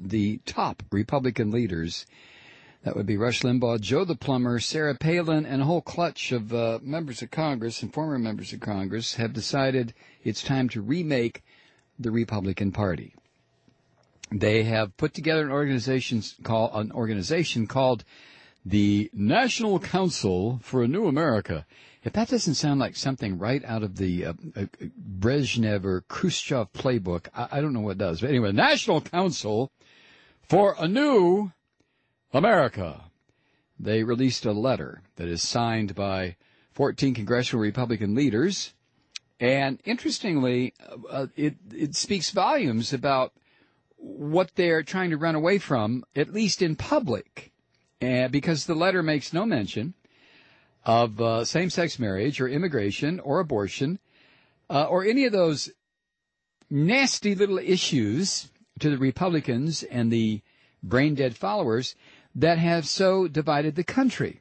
the top Republican leaders. That would be Rush Limbaugh, Joe the Plumber, Sarah Palin, and a whole clutch of members of Congress and former members of Congress have decided it's time to remake the Republican Party. They have put together an organization called the National Council for a New America. If that doesn't sound like something right out of the Brezhnev or Khrushchev playbook, I don't know what does. But anyway, National Council for a New America. They released a letter that is signed by 14 congressional Republican leaders. And interestingly, it speaks volumes about what they're trying to run away from, at least in public, because the letter makes no mention of same-sex marriage or immigration or abortion or any of those nasty little issues to the Republicans and the brain-dead followers that have so divided the country.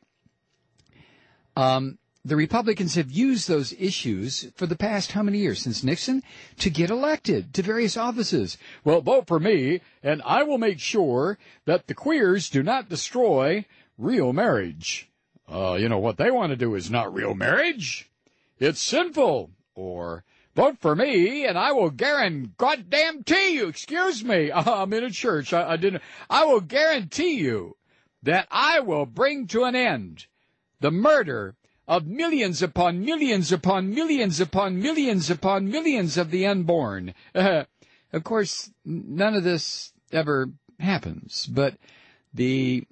The Republicans have used those issues for the past how many years, since Nixon, to get elected to various offices. Well, vote for me, and I will make sure that the queers do not destroy real marriage. What they want to do is not real marriage. It's sinful. Or vote for me, and I will guarantee you, excuse me, I'm in a church, I will guarantee you that I will bring to an end the murder of millions upon millions upon millions upon millions upon millions of the unborn. Of course, none of this ever happens, but the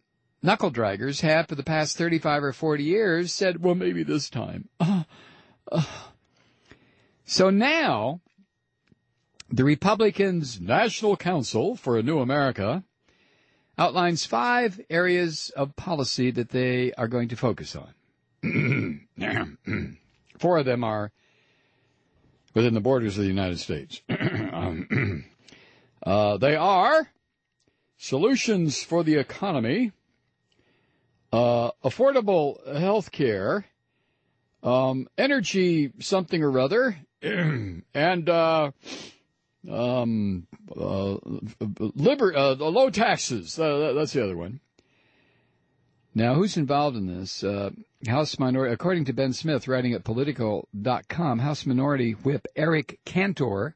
knuckle draggers have for the past 35 or 40 years said, well, maybe this time. So now, the Republicans' National Council for a New America outlines 5 areas of policy that they are going to focus on. 4 of them are within the borders of the United States. They are solutions for the economy, affordable health care, energy something or other, and low taxes. That's the other one. Now, who's involved in this? House Minority, according to Ben Smith, writing at Politico.com, House Minority Whip Eric Cantor,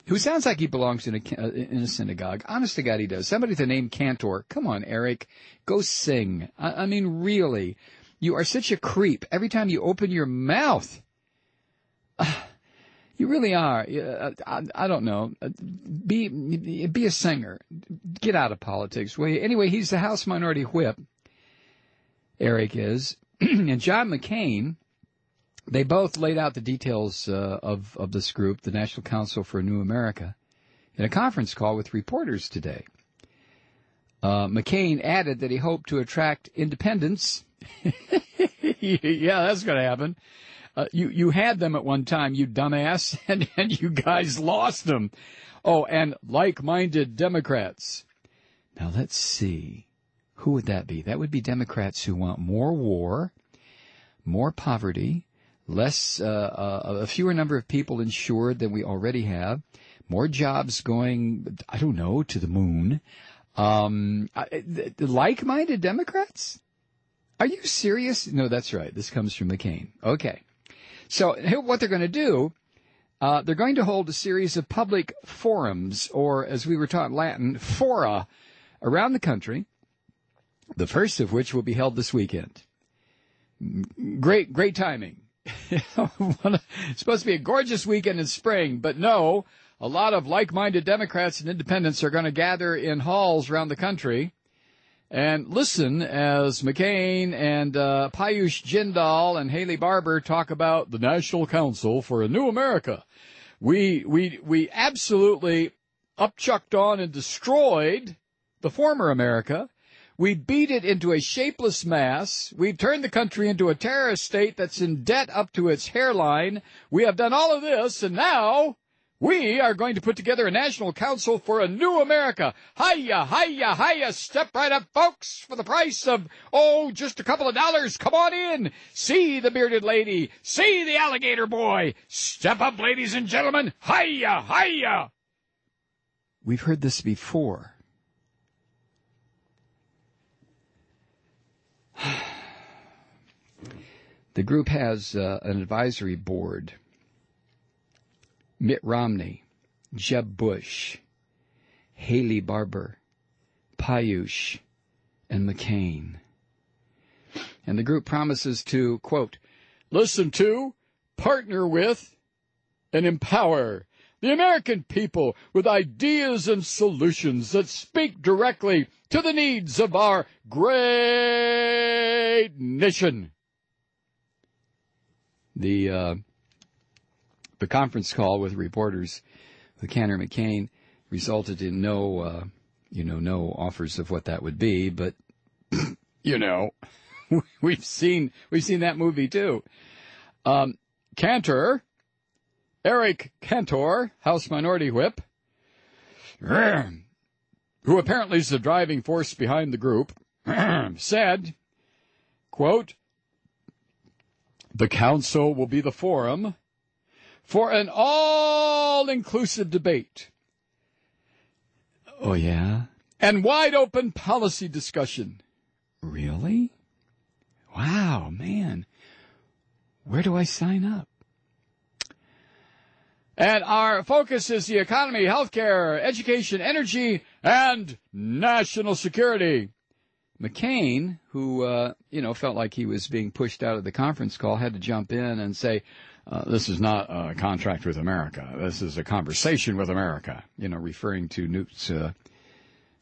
who sounds like he belongs in a synagogue. Honest to God, he does. Somebody with the name Cantor. Come on, Eric. Go sing. I mean, really. You are such a creep. Every time you open your mouth. You really are. I don't know. Be a singer. Get out of politics, will you? Anyway, he's the House Minority Whip. Eric is. And John McCain, they both laid out the details of this group, the National Council for a New America, in a conference call with reporters today. McCain added that he hoped to attract independents. Yeah, that's going to happen. You had them at one time, you dumbass, and you guys lost them. Oh, and like-minded Democrats. Now, let's see. Who would that be? That would be Democrats who want more war, more poverty, less, a fewer number of people insured than we already have, more jobs going, I don't know, to the moon. Like-minded Democrats? Are you serious? No, that's right. This comes from McCain. Okay. So what they're going to do, they're going to hold a series of public forums, or as we were taught in Latin, fora, around the country, the first of which will be held this weekend. Great timing. It's supposed to be a gorgeous weekend in spring, but no, a lot of like-minded Democrats and independents are going to gather in halls around the country and listen as McCain and Piyush Jindal and Haley Barbour talk about the National Council for a New America. We absolutely upchucked on and destroyed the former America. We beat it into a shapeless mass. We've turned the country into a terrorist state that's in debt up to its hairline. We have done all of this, and now we are going to put together a National Council for a New America. Hiya, hiya, hiya. Step right up, folks, for the price of, just a couple of dollars. Come on in. See the bearded lady. See the alligator boy. Step up, ladies and gentlemen. Hiya, hiya. We've heard this before. The group has an advisory board. Mitt Romney, Jeb Bush, Haley Barbour, Payush, and McCain. And the group promises to, quote, listen to, partner with, and empower the American people with ideas and solutions that speak directly to the needs of our great nation. The conference call with reporters with Cantor McCain resulted in no offers of what that would be, but we've seen that movie too. Cantor, Eric Cantor, House Minority Whip, who apparently is the driving force behind the group, said, quote, the council will be the forum for an all-inclusive debate. Oh, yeah? And wide-open policy discussion. Really? Wow, man. Where do I sign up? And our focus is the economy, healthcare, education, energy, and national security. McCain, who, felt like he was being pushed out of the conference call, had to jump in and say, this is not a contract with America. This is a conversation with America, referring to Newt's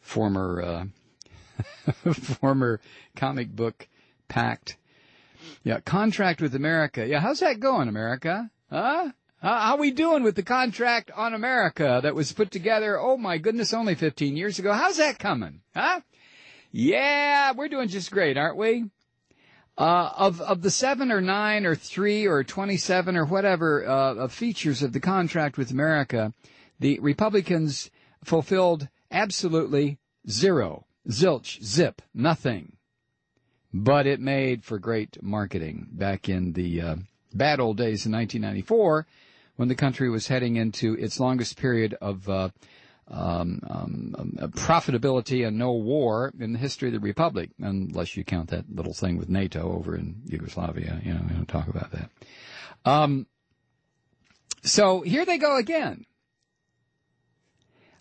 former comic book pact. Yeah, contract with America. Yeah, how's that going, America? Huh? How we doing with the contract on America that was put together, oh my goodness, only 15 years ago? How's that coming? Huh? Yeah, we're doing just great, aren't we? Of the 7 or 9 or 3 or 27 or whatever features of the contract with America, the Republicans fulfilled absolutely zero. Zilch, zip, nothing. But it made for great marketing back in the bad old days in 1994 when the country was heading into its longest period of profitability and no war in the history of the Republic, unless you count that little thing with NATO over in Yugoslavia. We don't talk about that. So here they go again.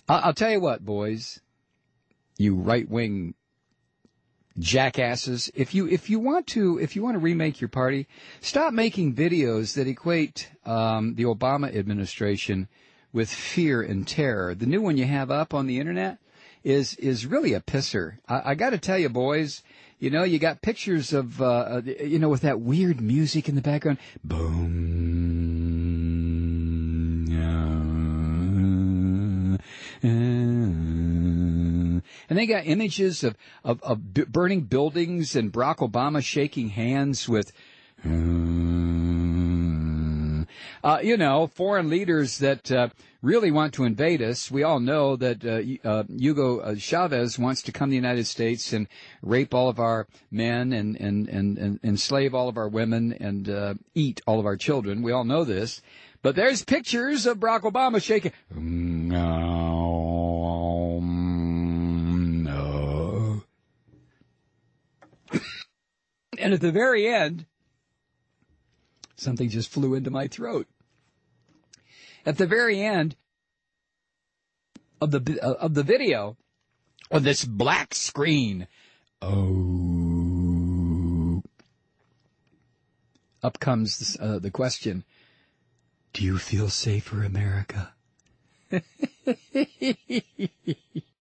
I'll tell you what, boys, you right-wing jackasses, if you want to remake your party, stop making videos that equate the Obama administration with fear and terror. The new one you have up on the internet is really a pisser. I got to tell you, boys, you got pictures of with that weird music in the background, boom. And they got images of burning buildings and Barack Obama shaking hands with, foreign leaders that really want to invade us. We all know that Hugo Chavez wants to come to the United States and rape all of our men and enslave all of our women and eat all of our children. We all know this. But there's pictures of Barack Obama shaking. And at the very end, something just flew into my throat. At the very end of the video, on this black screen, up comes the question: do you feel safer, America?